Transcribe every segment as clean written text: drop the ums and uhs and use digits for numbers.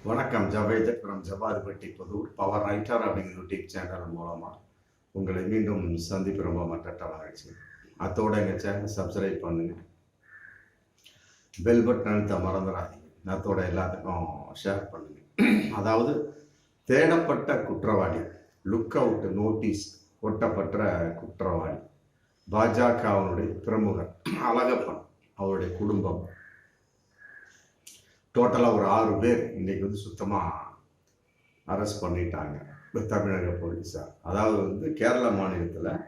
வணக்கம். ஜவேதர் from ஜபாதிபட்டி Pudur power writer அப்படிங்கிற YouTube channel மூலமாக உங்களை மீண்டும் சந்திப்பு ரொம்ப மற்ற மகிழ்ச்சி. அத்தோட எங்கள் சேனல் சப்ஸ்கிரைப் பண்ணுங்க, பெல் பட்டன் அழுத்த மறந்துடாதீங்க, அத்தோட எல்லாத்துக்கும் ஷேர் பண்ணுங்க. அதாவது தேடப்பட்ட குற்றவாளி, லுக் அவுட் நோட்டீஸ் ஒட்டப்பட்ட குற்றவாளி பாஜகவினுடைய பிரமுகர் அழகப்பன், அவருடைய குடும்பம் டோட்டலாக ஒரு 6 பேர் இன்னைக்கு வந்து சுத்தமாக அரெஸ்ட் பண்ணிட்டாங்க தமிழக போலீஸார். அதாவது கேரள மாநிலத்தில்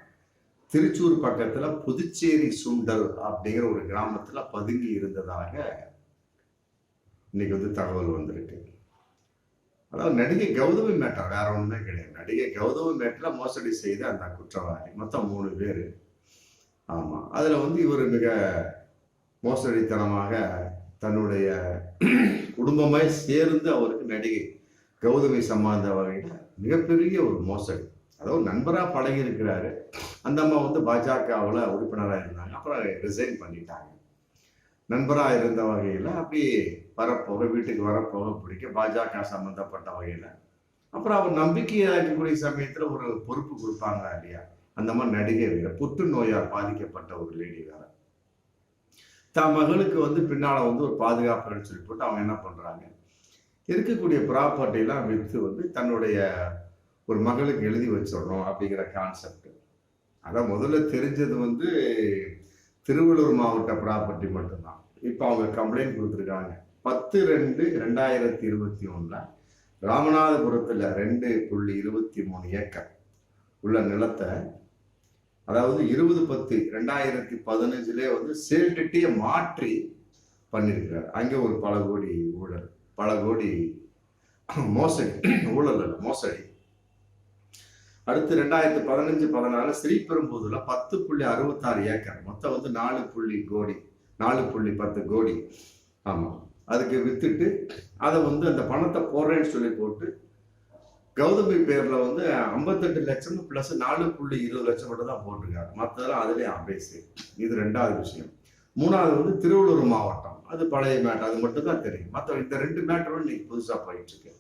திருச்சூர் பக்கத்தில் புதுச்சேரி சுண்டல் அப்படிங்கிற ஒரு கிராமத்தில் பதுங்கி இருந்ததாக இன்னைக்கு தகவல் வந்திருக்கு. அதாவது நடிகை கௌதமி மேட்டர், வேற ஒன்றுமே கிடையாது. நடிகை கௌதமி மேட்டரில் மோசடி செய்த அந்த குற்றவாளி மொத்தம் 3 பேர். ஆமாம், அதில் இவர் மிக மோசடித்தனமாக தன்னுடைய குடும்பமாய் சேர்ந்து அவருக்கு நடிகை கௌதமி சம்பந்த வகையில் மிகப்பெரிய ஒரு மோசடி. அதாவது நண்பராக பழகி இருக்கிறாரு. அந்த அம்மா பாஜகவில் உறுப்பினராக இருந்தாங்க, அப்புறம் ரிசைன் பண்ணிட்டாங்க. நண்பராக இருந்த வகையில் அப்படி வரப்போக வீட்டுக்கு வரப்போக பிடிக்க பாஜக சம்பந்தப்பட்ட வகையில் அப்புறம் அவர் நம்பிக்கையாக்கக்கூடிய சமயத்தில் ஒரு பொறுப்பு கொடுப்பாங்க இல்லையா, அந்த மாதிரி நடிகை வேற புற்றுநோயால் பாதிக்கப்பட்ட ஒரு லேடி வேற. தன் மகளுக்கு பின்னால ஒரு பாதுகாப்புன்னு சொல்லி போட்டு அவங்க என்ன பண்றாங்க, இருக்கக்கூடிய ப்ராப்பர்ட்டிலாம் விற்று தன்னுடைய ஒரு மகளுக்கு எழுதி வச்சிடணும் அப்படிங்கிற கான்செப்ட். அதான் முதல்ல தெரிஞ்சது திருவள்ளூர் மாவட்ட ப்ராப்பர்ட்டி மட்டும்தான். இப்போ அவங்க கம்ப்ளைண்ட் கொடுத்துருக்காங்க. 10/2/2021 ராமநாதபுரத்தில் 2.23 ஏக்கர் உள்ள நிலத்தை, அதாவது 20/10/2015 சேல் டெட்டியை மாற்றி பண்ணியிருக்கிறார். அங்கே ஒரு பல கோடி ஊழல், பல கோடி மோசடி, ஊழல் அல்ல மோசடி. அடுத்து 2015-16 ஸ்ரீபெரும்புதூர்ல 10.66 ஏக்கர் மொத்தம் 4.10 கோடி. ஆமா, அதுக்கு வித்துட்டு அதை அந்த பணத்தை போடுறேன்னு சொல்லி போட்டு கௌதமி பேர்ல 58 லட்சம் பிளஸ் 4.20 லட்சம் மட்டும் தான் போட்டிருக்காங்க. மற்றதெல்லாம் அதுலேயே அபேசு. இது 2வது விஷயம். 3வது திருவள்ளூர் மாவட்டம், அது பழைய மேட்டர், அது மட்டும் தான் தெரியும். மற்ற இந்த 2 மேட்டரும் இன்னைக்கு புதுசாக போயிட்டு இருக்கு.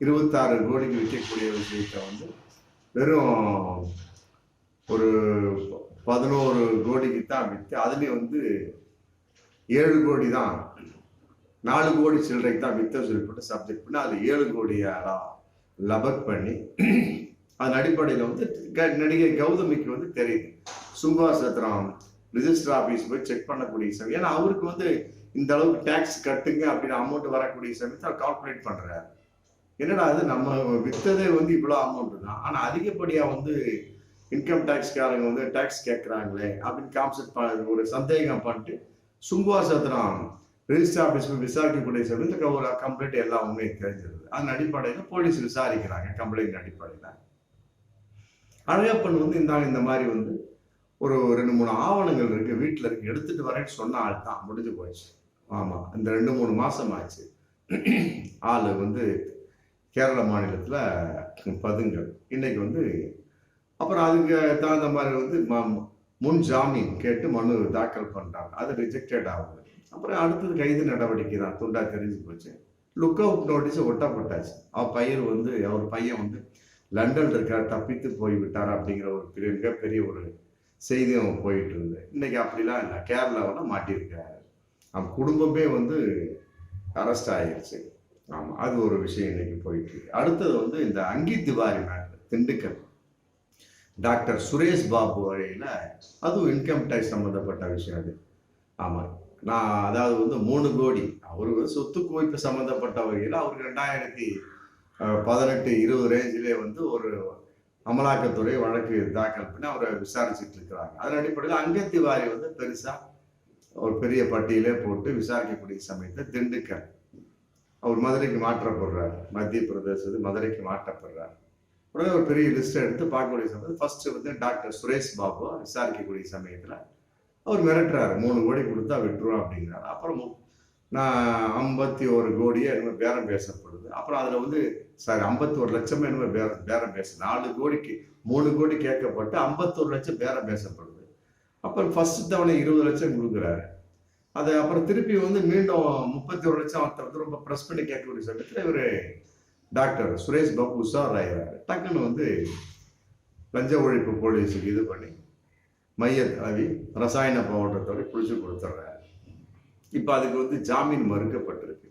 26 கோடிக்கு விற்கக்கூடிய விஷயத்த வெறும் ஒரு 11 கோடிக்கு தான் விற்று, அதுலேயும் 7 கோடி தான், 4 கோடி சில்லறைக்கு தான் வித்த சொல்லிப்பட்டு சப்ஜெக்ட் பண்ணி அது 7 கோடியாரா லபக் பண்ணி அதன் அடிப்படையில் நடிகை கௌதமிக்கு தெரியுது. சுங்காசத்திரம் ரிஜிஸ்டர் ஆஃபீஸ் போய் செக் பண்ணக்கூடிய சமயம், ஏன்னா அவருக்கு இந்த அளவுக்கு டேக்ஸ் கட்டுங்க அப்படின்னு அமௌண்ட் வரக்கூடிய சமயத்தை அவர் கால்குலேட் பண்றாரு. என்னடா அது நம்ம வித்ததே இவ்வளோ அமௌண்ட் தான், ஆனால் அதிகப்படியாக இன்கம் டேக்ஸ்காரங்க டேக்ஸ் கேட்குறாங்களே அப்படின்னு கான்செப்ட் ஒரு சந்தேகம் பண்ணிட்டு சுங்குவாசத்திரம் ரிஜிஸ்டர் ஆஃபீஸ் விசாரிக்கக்கூடிய சமயத்துக்கு ஒரு கம்ப்ளைண்ட் எல்லா உண்மையும் தெரிஞ்சிருது. அதன் அடிப்படையில் போலீஸ் விசாரிக்கிறாங்க. கம்ப்ளைண்ட் அடிப்படையில் அழகப்பன் இந்த மாதிரி ஒரு 2-3 ஆவணங்கள் இருக்கு, வீட்டில் இருக்கு, எடுத்துட்டு வரேன்னு சொன்ன ஆள் தான். முடிஞ்சு போச்சு. ஆமா, இந்த 2-3 மாசம் ஆச்சு. ஆளு கேரள மாநிலத்துல பதுங்கல். இன்னைக்கு அப்புறம் அதுக்கு தகுந்த மாதிரி முன் ஜாமீன் கேட்டு மனு தாக்கல் பண்றாங்க. அது ரிஜெக்டட் ஆகுது. அப்புறம் அடுத்தது கைது நடவடிக்கை தான். துண்டா தெரிஞ்சு போச்சு. லுக் அவுட் நோட்டீஸ் ஒட்டப்பட்டாச்சு. அவர் பையன் லண்டன் இருக்கார், தப்பித்து போய் விட்டார் அப்படிங்கிற ஒரு மிகப்பெரிய ஒரு செய்தியும் போயிட்டு இருந்தது. இன்னைக்கு அப்படிலாம் இல்லை, கேரளாவில் மாட்டியிருக்காரு. அவன் குடும்பமே அரெஸ்ட் ஆகிருச்சு. ஆமாம், அது ஒரு விஷயம் இன்னைக்கு போயிட்டு இருக்கு. அடுத்தது இந்த அங்கி திவாரி மேட்டர், திண்டுக்கல் டாக்டர் சுரேஷ் பாபு வழியில், அதுவும் இன்கம் டேக்ஸ் சம்மந்தப்பட்ட விஷயம் அது. ஆமாம், நான் அதாவது 3 கோடி அவருக்கு சொத்து குவிப்பு சம்மந்தப்பட்ட வகையில் அவருக்கு 2018-20 ரேஞ்சிலே ஒரு அமலாக்கத்துறை வழக்கு தாக்கல் பண்ணி அவரை விசாரிச்சுட்டு இருக்கிறாங்க. அதன் அடிப்படையில் அங்கத்திவாரி பெருசா ஒரு பெரிய பட்டியலே போட்டு விசாரிக்கக்கூடிய சமயத்தை திண்டுக்கல் அவர் மதுரைக்கு மாற்றப்படுறார். மத்திய பிரதேசத்து மதுரைக்கு மாற்றப்படுறார். உடனே ஒரு பெரிய லிஸ்ட் எடுத்து பார்க்கக்கூடிய சமயத்தில் ஃபர்ஸ்ட் டாக்டர் சுரேஷ் பாபு விசாரிக்கக்கூடிய சமயத்தில் அவர் மிரட்டுறாரு, 3 கோடி கொடுத்தா விட்டுருவோம் அப்படிங்கிறாரு. அப்புறம் நான் 51 கோடியே என்னமோ பேரம் பேசப்படுது. அப்புறம் அதில் 51 லட்சமே என்னமோ பேரம் பேச 4 கோடிக்கு 3 கோடி கேட்கப்பட்டு 51 லட்சம் பேரம் பேசப்படுது. அப்புறம் ஃபர்ஸ்ட் தவணை 20 லட்சம் கொடுக்குறாரு. அது அப்புறம் திருப்பி வந்து மீண்டும் 31 லட்சம் வந்து ரொம்ப ப்ரெஸ் பண்ணி கேட்கக்கூடிய சமயத்தில் இவர் டாக்டர் சுரேஷ் பாபு உஷாராயிறாரு. டக்குன்னு வந்து லஞ்ச ஒழிப்பு போலீஸுக்கு இது பண்ணி மைய தடவி ரசாயன பவுடரத்தோட குளிச்சு கொடுத்துட்றாரு. இப்போ அதுக்கு வந்து ஜாமீன் மறுக்கப்பட்டிருக்கு.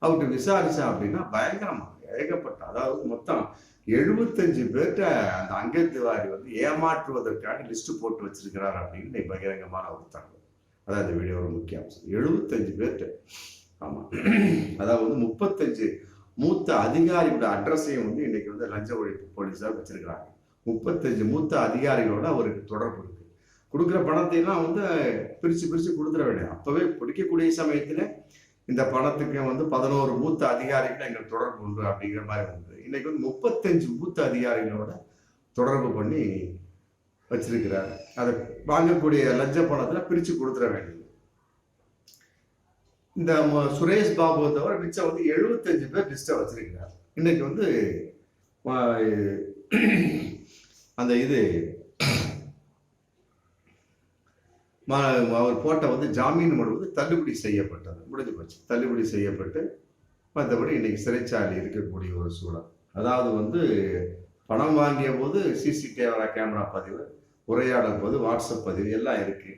அவர்கிட்ட விசாரிச்சா அப்படின்னா பயங்கரமாக ஏகப்பட்ட, அதாவது மொத்தம் 75 பேர்கிட்ட அந்த அங்கத் திவாரி வந்து ஏமாற்றுவதற்காக லிஸ்ட் போட்டு வச்சிருக்கிறார் அப்படின்னு பகிரங்கமான ஒரு தகவல். அதான் இந்த வீடியோட முக்கிய அம்சம். 75 பேர்கிட்ட. ஆமா, அதாவது 35 மூத்த அதிகாரியோட அட்ரஸையும் வந்து இன்னைக்கு வந்து லஞ்ச ஒழிப்பு போலீஸார் வச்சிருக்கிறாங்க. 35 மூத்த அதிகாரிகளோட அவருக்கு தொடர்பு இருக்கு. கொடுக்குற பணத்தையெல்லாம் வந்து பிரிச்சு பிரிச்சு கொடுத்துட வேண்டிய, அப்பவே பிடிக்கக்கூடிய சமயத்துல இந்த பணத்துக்கு வந்து 11 மூத்த அதிகாரிகள் எங்களுக்கு தொடர்பு உண்டு அப்படிங்கிற மாதிரி வந்து இன்னைக்கு வந்து 35 மூத்த அதிகாரிகளோட தொடர்பு பண்ணி வச்சிருக்கிறாரு. அதை வாங்கக்கூடிய லஞ்ச பணத்துல பிரிச்சு கொடுத்துட வேண்டியது. இந்த சுரேஷ் பாபுவை தவிர மிச்சம் வந்து 75 பேர் லிஸ்ட்டை வச்சிருக்கிறார். இன்னைக்கு வந்து அந்த இது அவர் போட்ட வந்து ஜாமீன் மனு வந்து தள்ளுபடி செய்யப்பட்டது, முடிஞ்சு போச்சு. தள்ளுபடி செய்யப்பட்டு மற்றபடி இன்னைக்கு சிறைச்சாலை இருக்கக்கூடிய ஒரு சூழல். அதாவது வந்து பணம் வாங்கிய போது சிசிடிவி கேமரா பதிவு, உரையாடல் போது வாட்ஸ்அப் பதிவு எல்லாம் இருக்கு.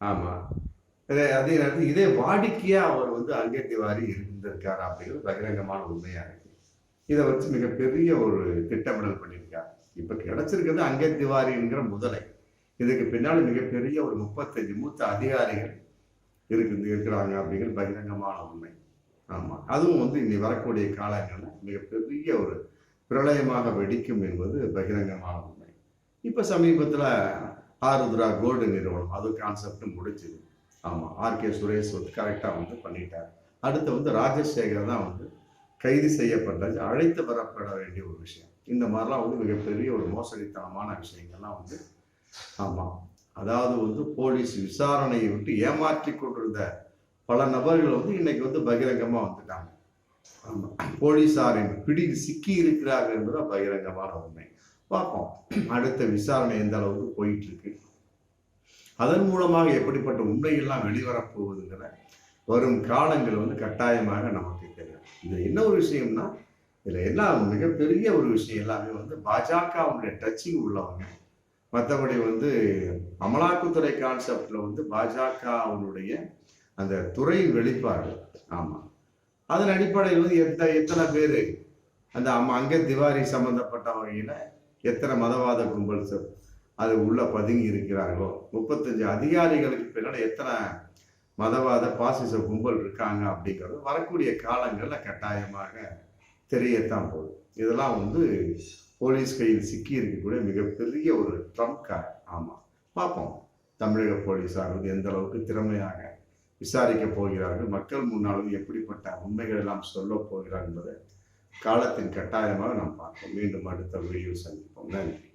ஆமா, அதே நேரத்தில் இதே வாடிக்கையா அவர் வந்து அங்கத் திவாரி இருந்திருக்காரு அப்படிங்கிறது பகிரங்கமான உண்மையா இருக்கு. இதை வச்சு மிகப்பெரிய ஒரு திட்டமிடல் பண்ணியிருக்காரு. இப்ப கிடைச்சிருக்கிறது அங்கத் திவாரிங்கிற முதலை. இதுக்கு பின்னாடி மிகப்பெரிய ஒரு 35 மூத்த அதிகாரிகள் இருக்கிறாங்க அப்படிங்கிறது பகிரங்கமான உண்மை. ஆமா, அதுவும் வந்து இனி வரக்கூடிய காலங்களில் மிகப்பெரிய ஒரு பிரளயமாக வெடிக்கும் என்பது பகிரங்கமான உண்மை. இப்ப சமீபத்துல ஆருத்ரா கோல்டு நிறுவனம் அது கான்செப்ட் முடிச்சுது. ஆமா, ஆர்கே சுரேஷ் வந்து கரெக்டா வந்து பண்ணிட்டார். அடுத்து வந்து ராஜசேகர் தான் வந்து கைது செய்யப்பட்டது, அழைத்து வரப்பட வேண்டிய ஒரு விஷயம். இந்த மாதிரிலாம் வந்து மிகப்பெரிய ஒரு மோசடித்தனமான விஷயங்கள்லாம் வந்து ஆமா, அதாவது வந்து போலீஸ் விசாரணையை விட்டு ஏமாற்றி கொண்டிருந்த பல நபர்கள் வந்து இன்னைக்கு வந்து பகிரங்கமா வந்துட்டாங்க. ஆமா, போலீசாரின் பிடியில் சிக்கி இருக்கிறார்கள் என்பதுதான் பகிரங்கமான உண்மை. பார்ப்போம் அடுத்த விசாரணை எந்த அளவுக்கு போயிட்டு இருக்கு, அதன் மூலமாக எப்படிப்பட்ட உண்மைகள்லாம் வெளிவரப்போகுதுங்கிற வரும் காலங்கள் வந்து கட்டாயமாக நமக்கு தெரியும். இது என்ன ஒரு விஷயம்னா, இதுல எல்லாம் மிகப்பெரிய ஒரு விஷயம் எல்லாமே வந்து பாஜகவுடைய டச்சிங் உள்ளவங்க. மற்றபடி வந்து அமலாக்கத்துறை கான்செப்ட்ல வந்து பாஜகவுடைய அந்த துறை வெளிப்பாடு. ஆமா, அதன் அடிப்படையில் வந்து எத்தனை பேர் அந்த அங்கத் திவாரி சம்பந்தப்பட்ட வகையில எத்தனை மதவாத கும்பல் அது உள்ள பதுங்கி இருக்கிறார்களோ, 35 அதிகாரிகளுக்கு பின்னாடி எத்தனை மதவாத பாசிச கும்பல் இருக்காங்க அப்படிங்கிறது வரக்கூடிய காலங்கள்ல கட்டாயமாக தெரியத்தான் போகுது. இதெல்லாம் வந்து போலீஸ் கையில் சிக்கி இருக்கக்கூடிய மிகப்பெரிய ஒரு ட்ரம்ப் கார்டு. ஆமா, பார்ப்போம் தமிழக போலீஸார் வந்து எந்த அளவுக்கு திறமையாக விசாரிக்க போகிறார்கள், மக்கள் முன்னாலும் எப்படிப்பட்ட உண்மைகள் எல்லாம் சொல்ல போகிறார் என்பதை காலத்தின் கட்டாயமாக நாம் பார்ப்போம். மீண்டும் அடுத்த வீடியோ சந்திப்போம். நன்றி.